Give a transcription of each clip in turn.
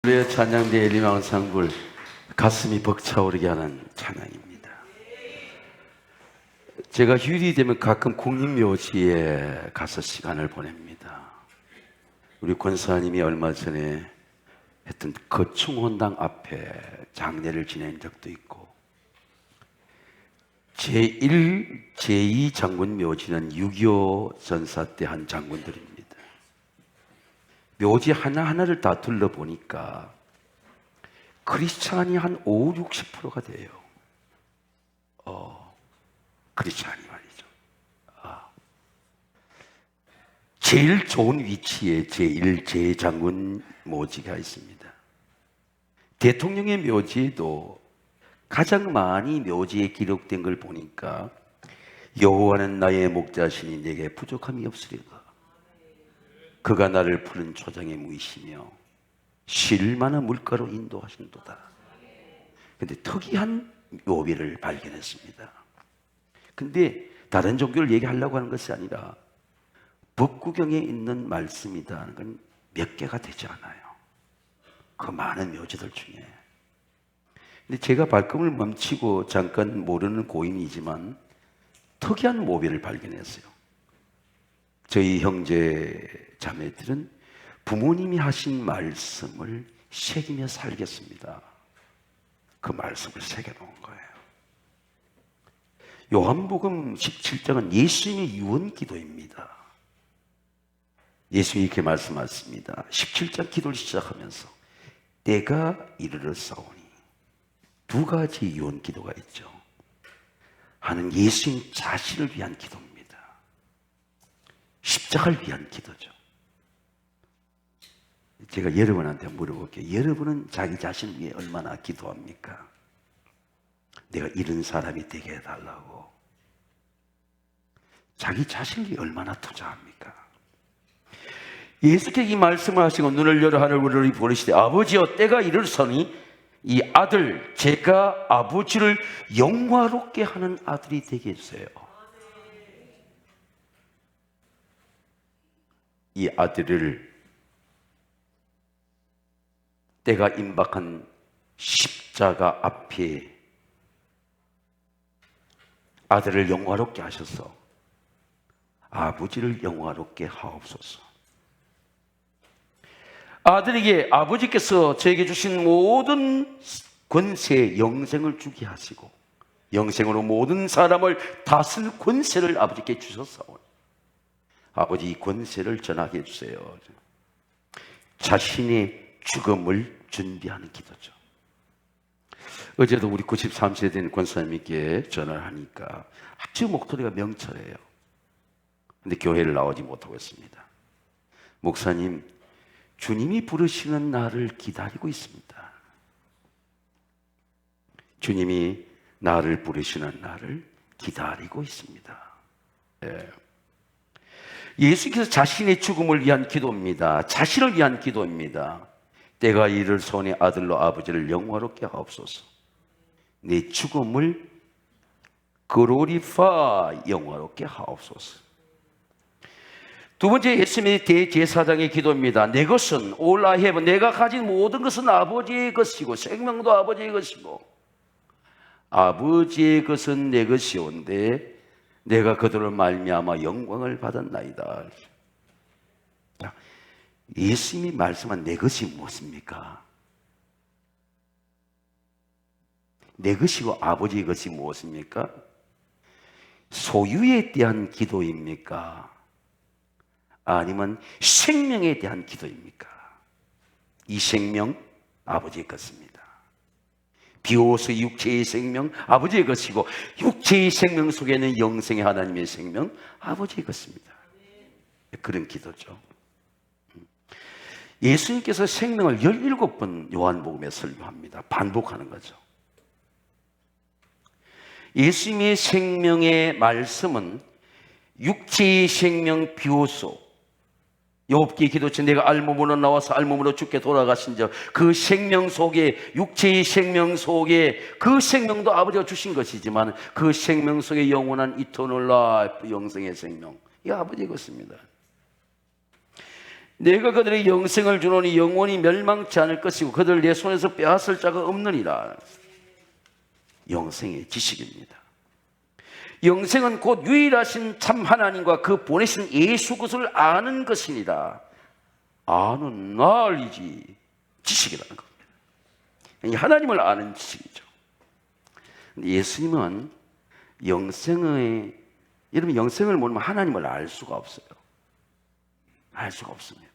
할렐루야. 찬양대 엘리망상불 가슴이 벅차오르게 하는 찬양입니다. 제가 휴일이 되면 가끔 국립묘지에 가서 시간을 보냅니다. 우리 권사님이 얼마 전에 했던 거충원당 앞에 장례를 지낸 적도 있고, 제1, 제2 장군 묘지는 6.25 전사 때 한 장군들입니다. 묘지 하나하나를 다 둘러보니까 크리스찬이 한 5, 60%가 돼요. 크리스찬이 말이죠. 제일 좋은 위치에 제1, 제 장군 묘지가 있습니다. 대통령의 묘지에도 가장 많이 묘지에 기록된 걸 보니까 여호와는 나의 목자시니 내게 부족함이 없으리라. 그가 나를 푸른 초장에 무이시며 쉴 만한 물가로 인도하신도다. 근데 특이한 묘비를 발견했습니다. 근데 다른 종교를 얘기하려고 하는 것이 아니라 법구경에 있는 말씀이라는 건 몇 개가 되지 않아요. 그 많은 묘지들 중에. 근데 제가 발걸음을 멈추고 잠깐 모르는 고인이지만 특이한 묘비를 발견했어요. 저희 형제 자매들은 부모님이 하신 말씀을 새기며 살겠습니다. 그 말씀을 새겨놓은 거예요. 요한복음 17장은 예수님의 유언기도입니다. 예수님이 이렇게 말씀하십니다. 17장 기도를 시작하면서 때가 이르렀사오니, 두 가지 유언기도가 있죠. 하나는 예수님 자신을 위한 기도입니다. 십자가를 위한 기도죠. 제가 여러분한테 물어볼게요. 여러분은 자기 자신을 위해 얼마나 기도합니까? 내가 이런 사람이 되게 해달라고. 자기 자신을 위해 얼마나 투자합니까? 예수께서 이 말씀을 하시고 눈을 열어 하늘을 보시되 아버지여 때가 이르렀으니 이 아들, 제가 아버지를 영화롭게 하는 아들이 되게 해주세요. 이 아들을 때가 임박한 십자가 앞에 아들을 영화롭게 하셔서 아버지를 영화롭게 하옵소서. 아들에게 아버지께서 저에게 주신 모든 권세, 영생을 주게 하시고 영생으로 모든 사람을 다스릴 권세를 아버지께 주셨사오니 아버지 이 권세를 전하게 해주세요. 자신의 죽음을 준비하는 기도죠. 어제도 우리 93세 된 권사님께 전화를 하니까 아주 목소리가 명철해요. 근데 교회를 나오지 못하고 있습니다. 목사님, 주님이 부르시는 날을 기다리고 있습니다. 주님이 나를 부르시는 날을 기다리고 있습니다. 예. 예수께서 자신의 죽음을 위한 기도입니다. 자신을 위한 기도입니다. 때가 이르렀으니 아들로 아버지를 영화롭게 하옵소서. 내 죽음을 글로리파 영화롭게 하옵소서. 두 번째 예수님의 대제사장의 기도입니다. 내 것은 all I have, 내가 가진 모든 것은 아버지의 것이고 생명도 아버지의 것이고 아버지의 것은 내 것이온데 내가 그들을 말미암아 영광을 받았나이다. 예수님이 말씀한 내 것이 무엇입니까? 내 것이고 아버지의 것이 무엇입니까? 소유에 대한 기도입니까? 아니면 생명에 대한 기도입니까? 이 생명 아버지의 것입니다. 비로소 육체의 생명 아버지의 것이고 육체의 생명 속에는 영생의 하나님의 생명 아버지의 것입니다. 그런 기도죠. 예수님께서 생명을 17번 요한복음에 설교합니다. 반복하는 거죠. 예수님의 생명의 말씀은 육체의 생명 비로소 욥기 기도처럼 내가 알몸으로 나와서 알몸으로 죽게 돌아가신 자 그 생명 속에 육체의 생명 속에 그 생명도 아버지가 주신 것이지만 그 생명 속에 영원한 이터널 라이프 영생의 생명 이 아버지의 것입니다. 내가 그들의 영생을 주노니 영원히 멸망치 않을 것이고 그들 내 손에서 빼앗을 자가 없느니라. 영생의 지식입니다. 영생은 곧 유일하신 참 하나님과 그 보내신 예수 그리스도를 아는 것이니라. 아는 knowledge, 지식이라는 겁니다. 하나님을 아는 지식이죠. 예수님은 여러분 영생을 모르면 하나님을 알 수가 없어요. 알 수가 없습니다.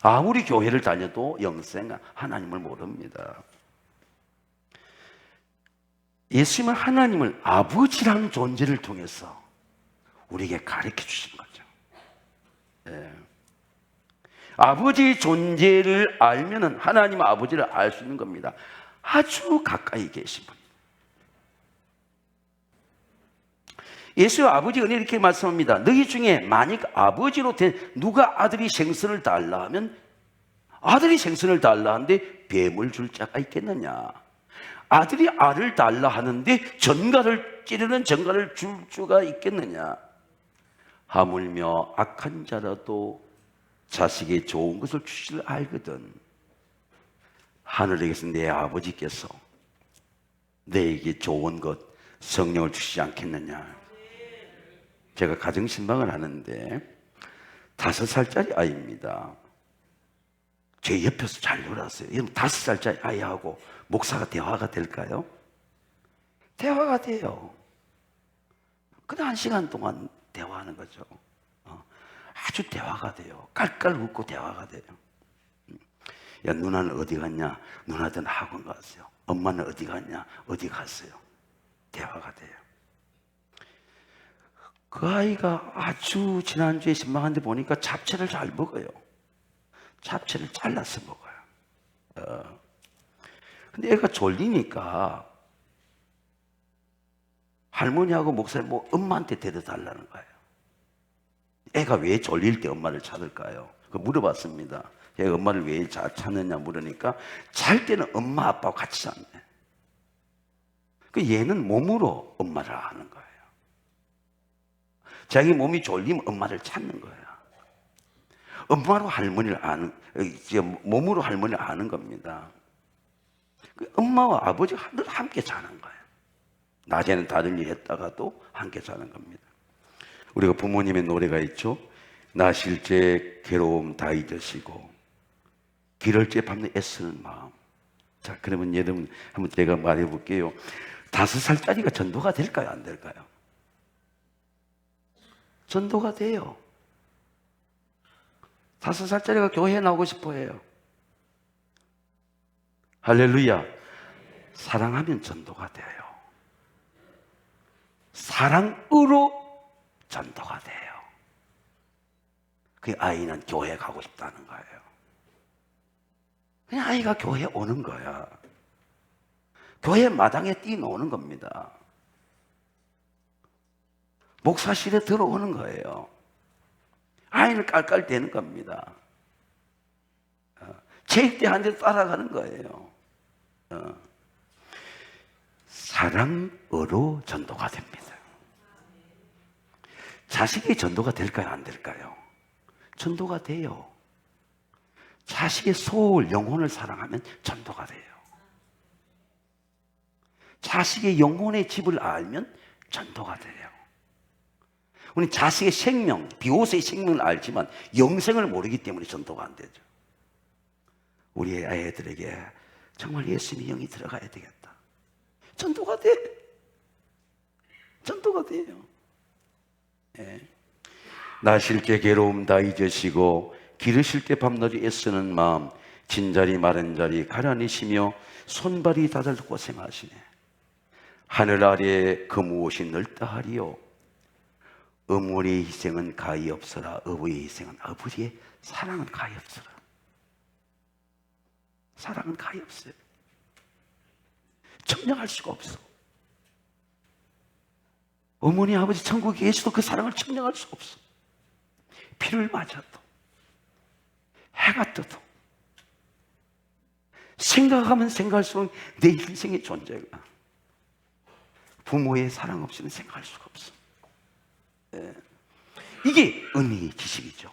아무리 교회를 다녀도 영생 하나님을 모릅니다. 예수님은 하나님을 아버지라는 존재를 통해서 우리에게 가르쳐 주신 거죠. 네. 아버지의 존재를 알면은 하나님 아버지를 알 수 있는 겁니다. 아주 가까이 계신 분. 예수의 아버지 은혜 이렇게 말씀합니다. 너희 중에 만약 아버지로 된 누가 아들이 생선을 달라 하면 아들이 생선을 달라 하는데 뱀을 줄 자가 있겠느냐? 아들이 알을 달라 하는데 전갈을 찌르는 전갈을 줄 수가 있겠느냐? 하물며 악한 자라도 자식의 좋은 것을 주시를 알거든. 하늘에 계신 내 아버지께서 내게 좋은 것 성령을 주시지 않겠느냐? 제가 가정신방을 하는데 5살짜리 아이입니다. 제 옆에서 잘 놀았어요. 여러분 5살짜리 아이하고 목사가 대화가 될까요? 대화가 돼요. 그냥 1시간 동안 대화하는 거죠. 아주 대화가 돼요. 깔깔 웃고 대화가 돼요. 야, 누나는 어디 갔냐? 누나들은 학원 갔어요. 엄마는 어디 갔냐? 어디 갔어요? 대화가 돼요. 그 아이가 아주 지난주에 신방한데 보니까 잡채를 잘 먹어요. 잡채를 잘라서 먹어요. 근데 애가 졸리니까 할머니하고 목사님 엄마한테 데려달라는 거예요. 애가 왜 졸릴 때 엄마를 찾을까요? 그 물어봤습니다. 얘가 엄마를 왜 찾느냐 물으니까 잘 때는 엄마 아빠와 같이 잤네. 그 얘는 몸으로 엄마를 아는 거예요. 자기 몸이 졸리면 엄마를 찾는 거예요. 엄마로 할머니를 몸으로 할머니를 아는 겁니다. 엄마와 아버지가 늘 함께 자는 거예요. 낮에는 다른 일 했다가도 함께 자는 겁니다. 우리가 부모님의 노래가 있죠. 나 실제 괴로움 다 잊으시고 길을째 밤새 애쓰는 마음. 자, 그러면 여러분 한번 제가 말해 볼게요. 5살짜리가 전도가 될까요? 안 될까요? 전도가 돼요. 5살짜리가 교회에 나오고 싶어 해요. 할렐루야. 사랑하면 전도가 돼요. 사랑으로 전도가 돼요. 그 아이는 교회 가고 싶다는 거예요. 그냥 아이가 교회 오는 거야. 교회 마당에 뛰노는 겁니다. 목사실에 들어오는 거예요. 아이를 깔깔대는 겁니다. 체육대 한 대 따라가는 거예요. 사랑으로 전도가 됩니다. 자식이 전도가 될까요? 안 될까요? 전도가 돼요. 자식의 소울, 영혼을 사랑하면 전도가 돼요. 자식의 영혼의 집을 알면 전도가 돼요. 우리 자식의 생명, 비오스의 생명을 알지만 영생을 모르기 때문에 전도가 안 되죠. 우리 아이들에게 정말 예수님의 영이 들어가야 되겠다. 전도가 돼. 전도가 돼요. 네. 나실 때 괴로움 다 잊으시고 기르실 때 밤낮이 애쓰는 마음 진자리 마른 자리 가라니시며 손발이 다들 고생하시네. 하늘 아래 그 무엇이 넓다하리요. 어머니의 희생은 가히 없어라. 어부의 희생은 아버지의 사랑은 가히 없어라. 사랑은 가히 없어요. 청량할 수가 없어. 어머니 아버지 천국에 계셔도 그 사랑을 청량할 수가 없어. 비를 맞아도 해가 떠도 생각하면 생각할수록 내 인생의 존재가 부모의 사랑 없이는 생각할 수가 없어. 이게 은혜의 지식이죠.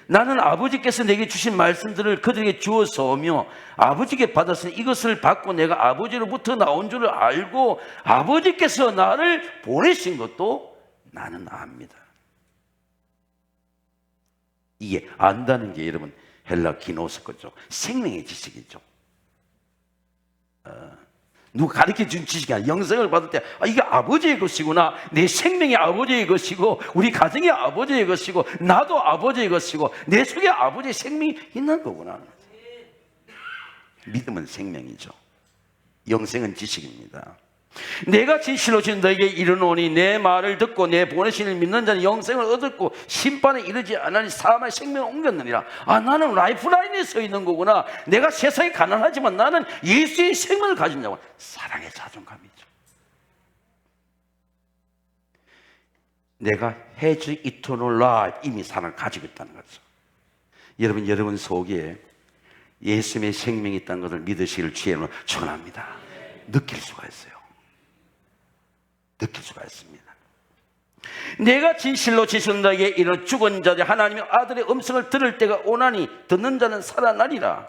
나는 아버지께서 내게 주신 말씀들을 그들에게 주어서 오며 아버지께 받았으니 이것을 받고 내가 아버지로부터 나온 줄을 알고 아버지께서 나를 보내신 것도 나는 압니다. 이게 안다는 게 여러분 헬라 기노스 거죠. 생명의 지식이죠. 누가 가르쳐 준 지식이 아니라 영생을 받을 때 이게 아버지의 것이구나. 내 생명이 아버지의 것이고 우리 가정이 아버지의 것이고 나도 아버지의 것이고 내 속에 아버지의 생명이 있는 거구나. 믿음은 생명이죠. 영생은 지식입니다. 내가 진실로 진 너에게 이르노니 내 말을 듣고 내 보내신 이를 믿는 자는 영생을 얻었고 심판에 이르지 않으니 사망의 생명을 옮겼느니라. 나는 라이프라인에 서 있는 거구나. 내가 세상에 가난하지만 나는 예수의 생명을 가진 자고. 사랑의 자존감이죠. 내가 has eternal life, 이미 사랑을 가지고 있다는 거죠. 여러분 속에 예수님의 생명이 있다는 것을 믿으시기를 주의 이름으로 축원합니다. 느낄 수가 있어요. 느낄 수가 있습니다. 내가 진실로 너에게 이런 죽은 자들 하나님의 아들의 음성을 들을 때가 오나니 듣는 자는 살아나리라.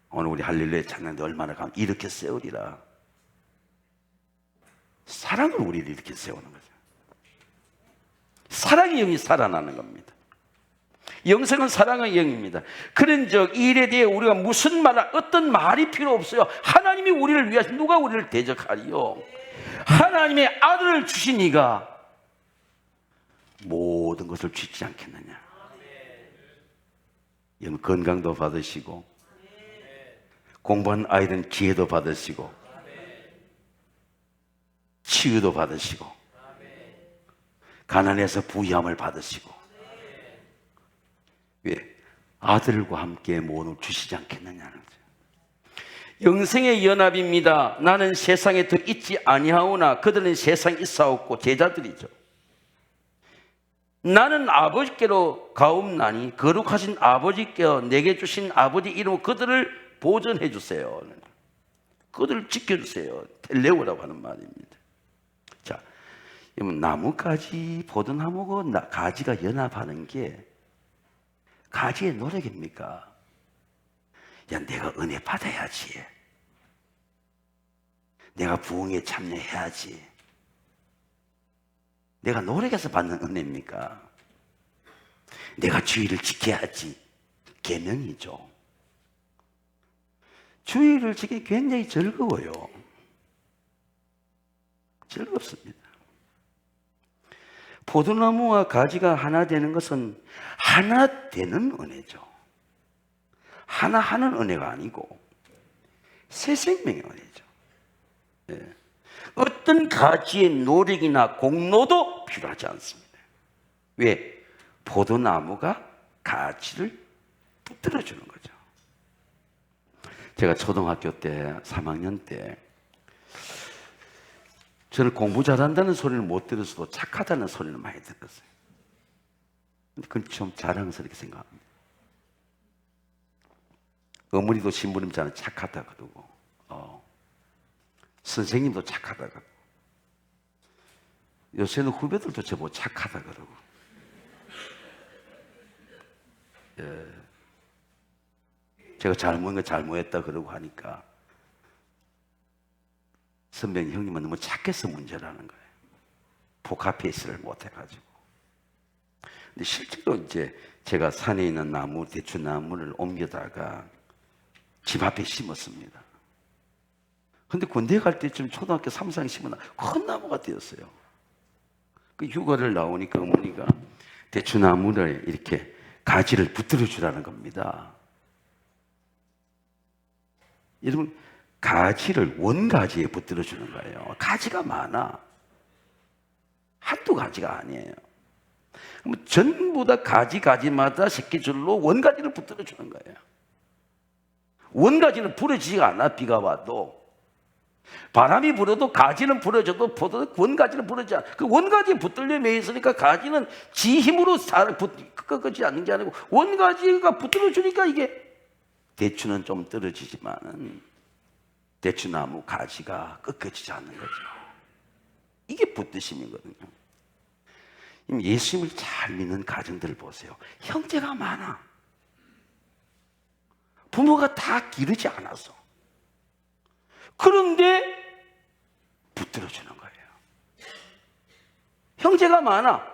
오늘 우리 할렐루야 찬양도 얼마나 가면 이렇게 세우리라. 사랑을 우리를 이렇게 세우는 거죠. 사랑의 영이 살아나는 겁니다. 영생은 사랑의 영입니다. 그런즉 이 일에 대해 우리가 무슨 말, 어떤 말이 필요 없어요. 하나님이 우리를 위하여 누가 우리를 대적하리요? 하나님의 아들을 주신 이가 모든 것을 주지 않겠느냐. 여러분 건강도 받으시고 공부한 아이들은 기회도 받으시고 치유도 받으시고 가난해서 부유함을 받으시고 왜? 아들과 함께 모든 걸 주시지 않겠느냐는 거죠. 영생의 연합입니다. 나는 세상에 더 있지 아니하오나 그들은 세상에 있사옵고 제자들이죠. 나는 아버지께로 가옵나니 거룩하신 아버지께서 내게 주신 아버지 이름으로 그들을 보존해 주세요. 그들을 지켜주세요. 텔레오라고 하는 말입니다. 자, 여러분 나무가지 포도나무고 가지가 연합하는 게 가지의 노력입니까? 야, 내가 은혜 받아야지. 내가 부흥에 참여해야지. 내가 노력해서 받는 은혜입니까? 내가 주의를 지켜야지. 계명이죠. 주의를 지키기 굉장히 즐거워요. 즐겁습니다. 포도나무와 가지가 하나 되는 것은 하나 되는 은혜죠. 하나 하는 은혜가 아니고 새 생명의 은혜죠. 네. 어떤 가지의 노력이나 공로도 필요하지 않습니다. 왜? 포도나무가 가지를 붙들어주는 거죠. 제가 초등학교 때 3학년 때 저는 공부 잘한다는 소리는 못 들었어도 착하다는 소리는 많이 들었어요. 근데 그건 좀 자랑스럽게 생각합니다. 어머니도 신부님 저는 착하다 그러고 선생님도 착하다 그러고 요새는 후배들도 저보고 착하다 그러고 제가 잘못한 거 잘못했다 그러고 하니까 선배님 형님은 너무 착해서 문제라는 거예요. 포카페이스를 못해가지고. 근데 실제로 이제 제가 산에 있는 나무, 대추나무를 옮겨다가 집 앞에 심었습니다. 근데 군대 갈 때쯤 초등학교 3, 4학년 심은 큰 나무가 되었어요. 그 휴가를 나오니까 어머니가 대추나무를 이렇게 가지를 붙들어 주라는 겁니다. 여러분, 가지를 원가지에 붙들어 주는 거예요. 가지가 많아. 한두 가지가 아니에요. 그럼 전부 다 가지마다 새끼줄로 원가지를 붙들어 주는 거예요. 원가지는 부러지지가 않아. 비가 와도 바람이 불어도 가지는 부러져도 원가지는 부러지지 않아. 그 원가지에 붙들려 매 있으니까 가지는 지 힘으로 꺾어지지 않는 게 아니고 원가지가 붙들어 주니까 이게 대추는 좀 떨어지지만은 대추나무 가지가 꺾어지지 않는 거죠. 이게 붙드심이거든요. 예수님을 잘 믿는 가정들을 보세요. 형제가 많아. 부모가 다 기르지 않아서. 그런데 붙들어주는 거예요. 형제가 많아.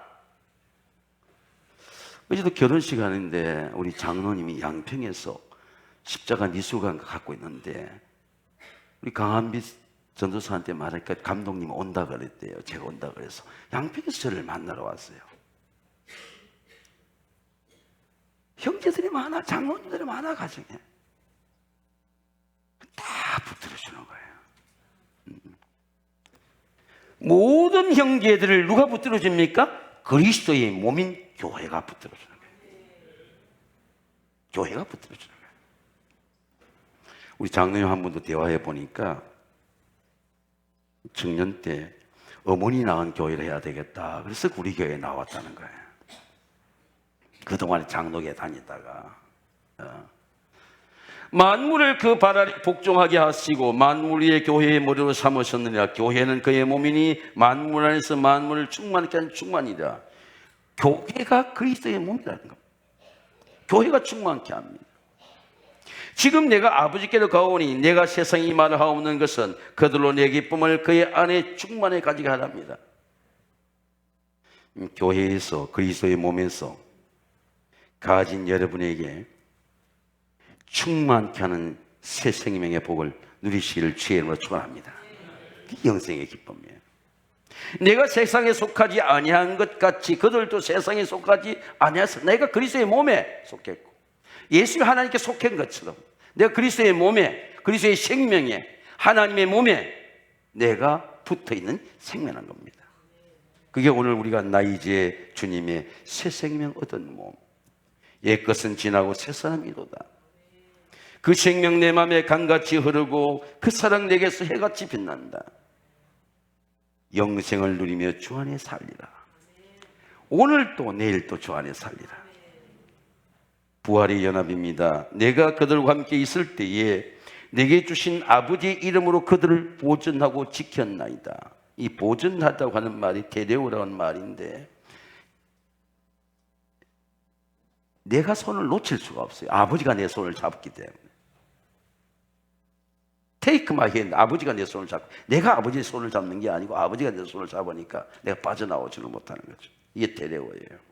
어제도 결혼식 하는데 우리 장로님이 양평에서 십자가 미술관 갖고 있는데 우리 강한빛 전도사한테 말하니까 감독님 온다 그랬대요. 제가 온다 그래서 양평에서 저를 만나러 왔어요. 형제들이 많아, 장로님들이 많아, 가정에. 다 붙들어주는 거예요. 모든 형제들을 누가 붙들어줍니까? 그리스도의 몸인 교회가 붙들어주는 거예요. 교회가 붙들어주는 거예요. 우리 장로님 한 분도 대화해 보니까 청년 때 어머니 낳은 교회를 해야 되겠다. 그래서 우리 교회에 나왔다는 거예요. 그동안 장로교에 다니다가 만물을 그 발 아래 복종하게 하시고 만물 위에 교회의 머리로 삼으셨느니라. 교회는 그의 몸이니 만물 안에서 만물을 충만케 하는 충만이라. 교회가 그리스도의 몸이라는 겁니다. 교회가 충만케 합니다. 지금 내가 아버지께로 가오니 내가 세상에 이 말을 하옵는 것은 그들로 내 기쁨을 그의 안에 충만히 가지게 하랍니다. 교회에서 그리스도의 몸에서 가진 여러분에게 충만케 하는 새 생명의 복을 누리시기를 주의 이름으로 축원합니다. 그게 영생의 기쁨이에요. 내가 세상에 속하지 아니한 것 같이 그들도 세상에 속하지 아니하서 내가 그리스도의 몸에 속했고 예수 하나님께 속한 것처럼 내가 그리스도의 몸에, 그리스도의 생명에, 하나님의 몸에 내가 붙어있는 생명한 겁니다. 그게 오늘 우리가 나이제 주님의 새 생명 얻은 몸. 옛것은 지나고 새 사람이로다. 그 생명 내 맘에 강같이 흐르고 그 사랑 내게서 해같이 빛난다. 영생을 누리며 주 안에 살리라. 오늘 또 내일 또 주 안에 살리라. 부활의 연합입니다. 내가 그들과 함께 있을 때에 내게 주신 아버지의 이름으로 그들을 보존하고 지켰나이다. 이 보존하다고 하는 말이 데레오라는 말인데 내가 손을 놓칠 수가 없어요. 아버지가 내 손을 잡기 때문에. 테이크 마이 핸드, 아버지가 내 손을 잡고 내가 아버지의 손을 잡는 게 아니고 아버지가 내 손을 잡으니까 내가 빠져나오지를 못하는 거죠. 이게 데레오예요.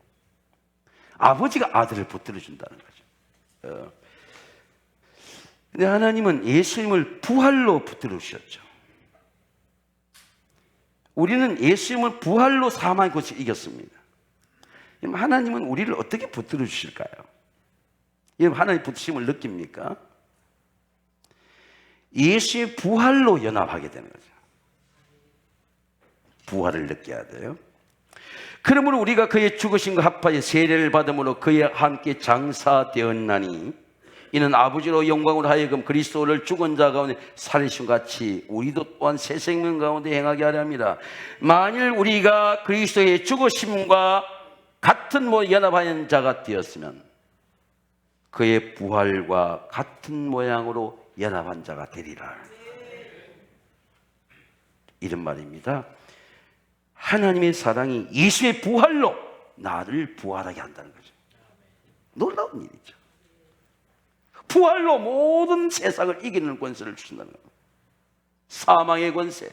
아버지가 아들을 붙들어 준다는 거죠. 근데 하나님은 예수님을 부활로 붙들어 주셨죠. 우리는 예수님을 부활로 사망의 것을 이겼습니다. 하나님은 우리를 어떻게 붙들어 주실까요? 하나님 붙으심을 느낍니까? 예수의 부활로 연합하게 되는 거죠. 부활을 느껴야 돼요. 그러므로 우리가 그의 죽으심과 합하여 세례를 받음으로 그와 함께 장사되었나니 이는 아버지로 영광으로 하여금 그리스도를 죽은 자 가운데 살리신 같이 우리도 또한 새 생명 가운데 행하게 하려 합니다. 만일 우리가 그리스도의 죽으심과 같은 연합한 자가 되었으면 그의 부활과 같은 모양으로 연합한 자가 되리라. 이런 말입니다. 하나님의 사랑이 예수의 부활로 나를 부활하게 한다는 거죠. 놀라운 일이죠. 부활로 모든 세상을 이기는 권세를 주신다는 겁니다. 사망의 권세,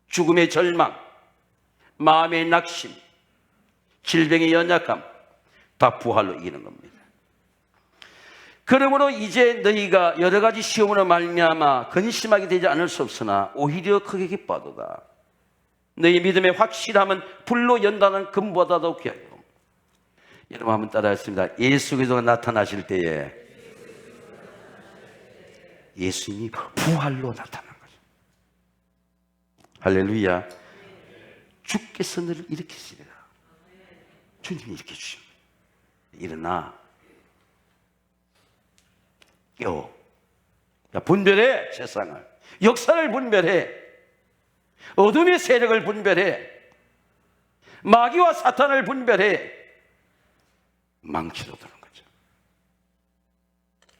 죽음의 절망, 마음의 낙심, 질병의 연약함 다 부활로 이기는 겁니다. 그러므로 이제 너희가 여러 가지 시험으로 말미암아 근심하게 되지 않을 수 없으나 오히려 크게 기뻐하도다. 너희 믿음의 확실함은 불로 연단한 금보다도 귀하고. 여러분 한번 따라하겠습니다. 예수 그리스도가 나타나실 때에 예수님이 부활로 나타난 거죠. 할렐루야. 주께서 너를 일으키시리라. 주님이 일으켜주십니다. 일어나 깨워. 분별해. 세상을, 역사를 분별해. 어둠의 세력을 분별해. 마귀와 사탄을 분별해. 망치로 드는 거죠.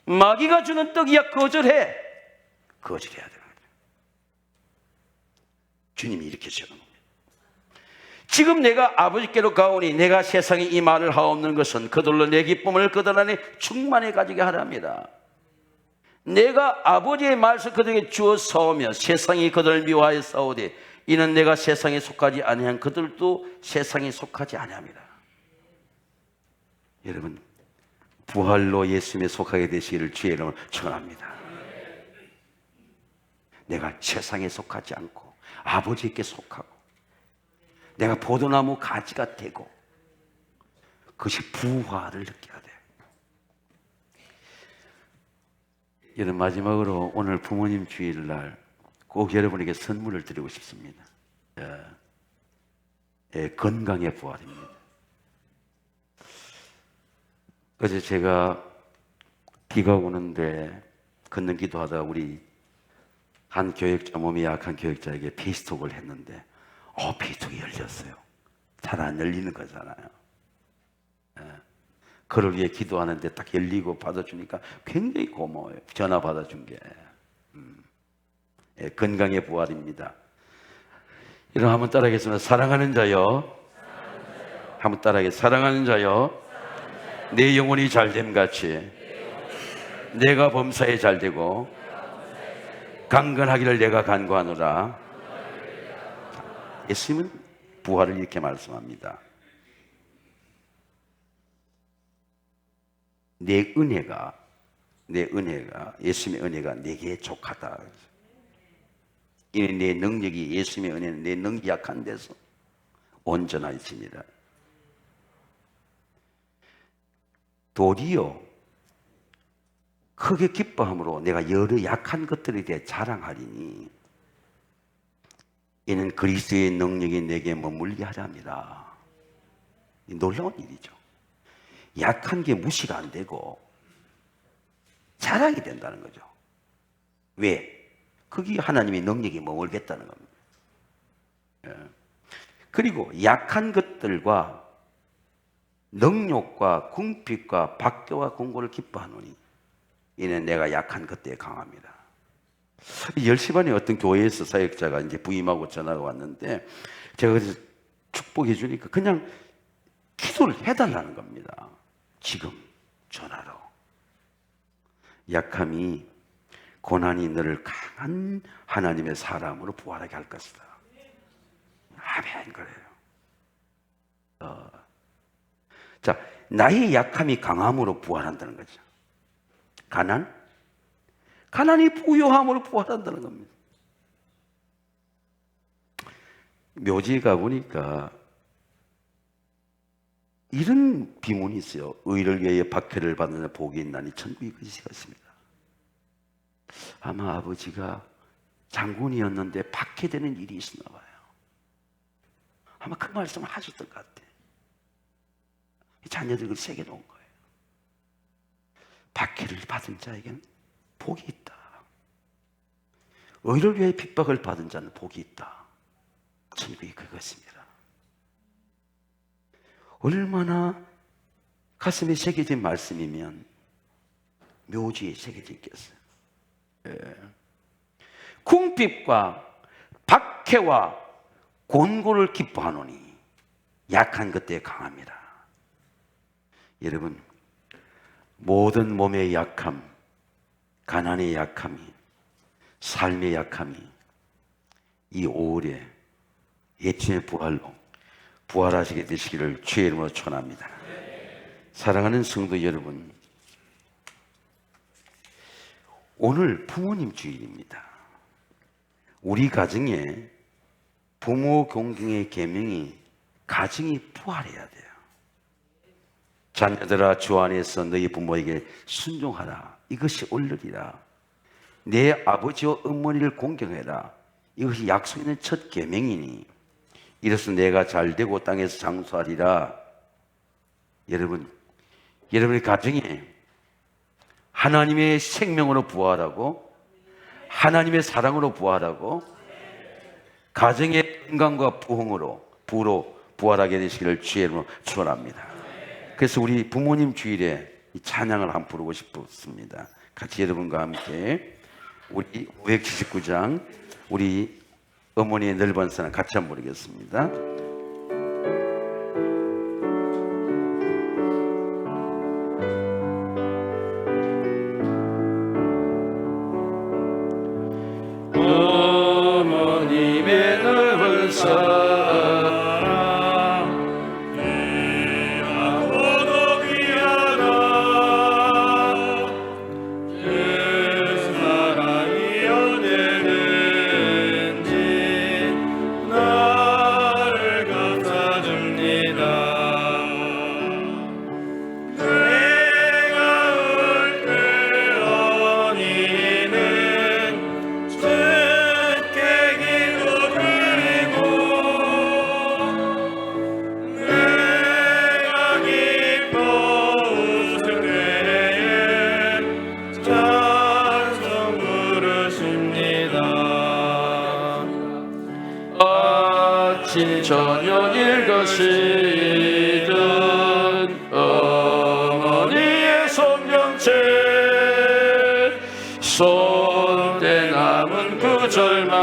마귀가 주는 떡이야 거절해. 거절해야 되는 거죠. 주님이 이렇게 주는 겁니다. 지금 내가 아버지께로 가오니 내가 세상에 이 말을 하옵는 것은 그들로 내 기쁨을 그들 안에 충만히 가지게 하랍니다. 내가 아버지의 말씀 그들에게 주어 싸우며 세상이 그들을 미워하여 싸우되 이는 내가 세상에 속하지 아니한 그들도 세상에 속하지 아니합니다. 여러분, 부활로 예수님에 속하게 되시기를 주의 이름으로 축원합니다. 내가 세상에 속하지 않고 아버지께 속하고 내가 포도나무 가지가 되고, 그것이 부활을 느껴야 돼요. 여러분, 마지막으로 오늘 부모님 주일날 꼭 여러분에게 선물을 드리고 싶습니다. 건강의 부활입니다. 어제 제가 비가 오는데 걷는 기도하다가 우리 한 교역자, 몸이 약한 교역자에게 페이스톡을 했는데 페이스톡이 열렸어요. 잘 안 열리는 거잖아요. 그를 위해 기도하는데 딱 열리고 받아주니까 굉장히 고마워요. 전화 받아준 게. 건강의 부활입니다. 이런 한번 따라하겠습니다. 사랑하는 자여, 한번 따라하겠습니다. 사랑하는 자여, 내 영혼이 잘됨 같이 내가 범사에 잘되고 강건하기를 내가 간구하노라. 예수님은 부활을 이렇게 말씀합니다. 내 은혜가, 예수님의 은혜가 내게 족하다. 이는 내 능력이, 예수님의 은혜는 내 능력이 약한 데서 온전하십니다. 도리어 크게 기뻐함으로 내가 여러 약한 것들에 대해 자랑하리니 이는 그리스도의 능력이 내게 머물게 하렵니다. 놀라운 일이죠. 약한 게 무시가 안 되고 자랑이 된다는 거죠. 왜? 그게 하나님의 능력이 머물겠다는 겁니다. 그리고 약한 것들과 능욕과 궁핍과 박해와 공고를 기뻐하노니 이는 내가 약한 그때에 강합니다. 10시 반에 어떤 교회에서 사역자가 이제 부임하고 전화가 왔는데 제가 그래서 축복해 주니까 그냥 기도를 해달라는 겁니다. 지금 전화로. 약함이, 고난이 너를 강한 하나님의 사람으로 부활하게 할 것이다. 아멘. 그래요. 자, 나의 약함이 강함으로 부활한다는 거죠. 가난이 부요함으로 부활한다는 겁니다. 묘지에 가보니까 이런 비문이 있어요. 의를 위하여 박해를 받는 복이 있나니 천국이 그리스도가 있습니다. 아마 아버지가 장군이었는데 박해되는 일이 있었나 봐요. 아마 그 말씀을 하셨던 것 같아요. 자녀들 그걸 새겨놓은 거예요. 박해를 받은 자에게는 복이 있다. 의를 위해 핍박을 받은 자는 복이 있다. 천국이 그것입니다. 얼마나 가슴에 새겨진 말씀이면 묘지에 새겨져 있겠어요. 궁핍과 박해와 곤고를 기뻐하노니 약한 그때에 강합니다. 여러분, 모든 몸의 약함, 가난의 약함이, 삶의 약함이 이 5월에 예수님의 부활로 부활하시게 되시기를 주의 이름으로 축원합니다. 사랑하는 성도 여러분, 오늘 부모님 주일입니다. 우리 가정에 부모 존경의 계명이 가정이 부활해야 돼요. 자녀들아, 주 안에서 너희 부모에게 순종하라. 이것이 옳으리라. 내 아버지와 어머니를 공경해라. 이것이 약속 있는 첫 계명이니 이로써 내가 잘되고 땅에서 장수하리라. 여러분의 가정에 하나님의 생명으로 부활하고 하나님의 사랑으로 부활하고 가정의 건강과 부로 부활하게 되시기를 주의 이름으로 축원합니다. 그래서 우리 부모님 주일에 이 찬양을 한번 부르고 싶습니다. 같이 여러분과 함께 우리 579장 우리 어머니의 넓은 사랑 같이 한번 부르겠습니다. 사랑 귀하고도 귀하다 그 사랑이 어디든지 나를 감싸줍니다. 내가 울때 언니는 주께 기도드리고 내가 기뻐 웃을 때에 찬송 부르십니다. 아침 저녁일 것이든 어머니의 손명체 손때 남은 구절마다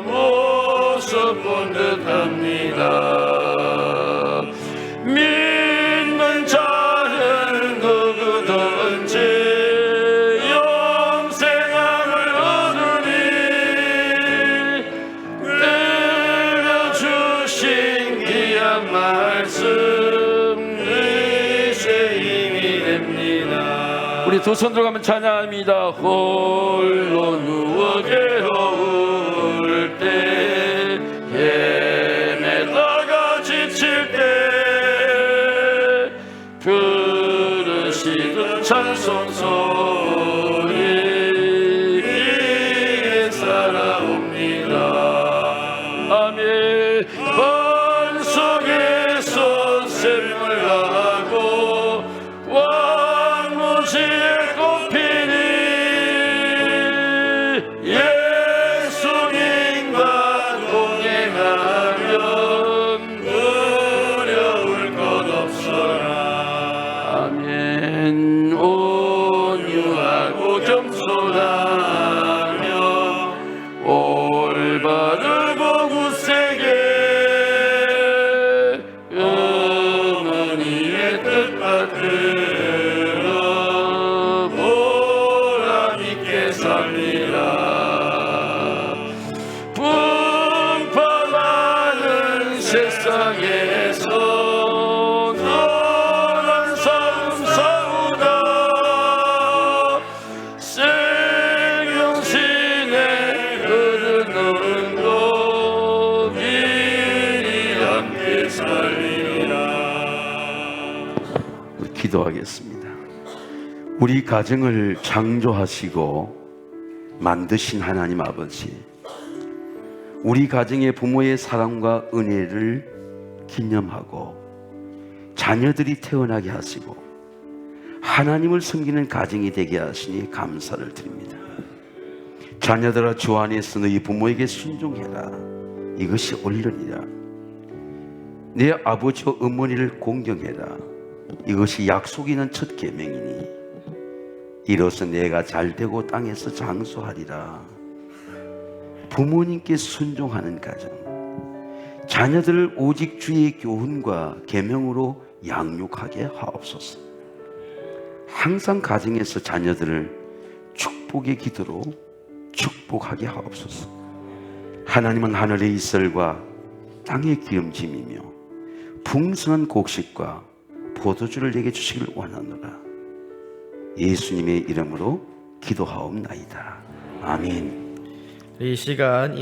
모습 본 듯합니다. 믿는 자는 누구든지 영생함을 얻으니 들려주신 귀한 말씀 이제 힘이 됩니다. 우리 두 손 들어가면 찬양합니다. 홀로 누워 괴로울 때 헤매다가 지칠 때 부르시던 찬송 소리 귀에 살아옵니다. 아멘. 반석에서 샘물 하고 왕무지에 꽃피니 예수님과 동행하면 두려울 것 없어라. 아멘. 온유하고 겸손하며 올바르고 굳세게 어머니의 뜻 받들어 보람있게 삽니다. 풍파많은 세상에서 너란 싸움 싸우다 생명신에 흐르는 곳 미리 함께 살리라. 기도하겠습니다. 우리 가정을 창조하시고 만드신 하나님 아버지, 우리 가정의 부모의 사랑과 은혜를 기념하고 자녀들이 태어나게 하시고 하나님을 섬기는 가정이 되게 하시니 감사를 드립니다. 자녀들아 주 안에서 너희 부모에게 순종해라. 이것이 옳으니라. 내 아버지와 어머니를 공경해라. 이것이 약속 있는 첫 계명이니 이로써 내가 잘되고 땅에서 장수하리라. 부모님께 순종하는 가정, 자녀들을 오직 주의 교훈과 계명으로 양육하게 하옵소서. 항상 가정에서 자녀들을 축복의 기도로 축복하게 하옵소서. 하나님은 하늘의 이슬과 땅의 기름짐이며 풍성한 곡식과 포도주를 내게 주시길 원하노라. 예수님의 이름으로 기도하옵나이다. 아멘. 이 시간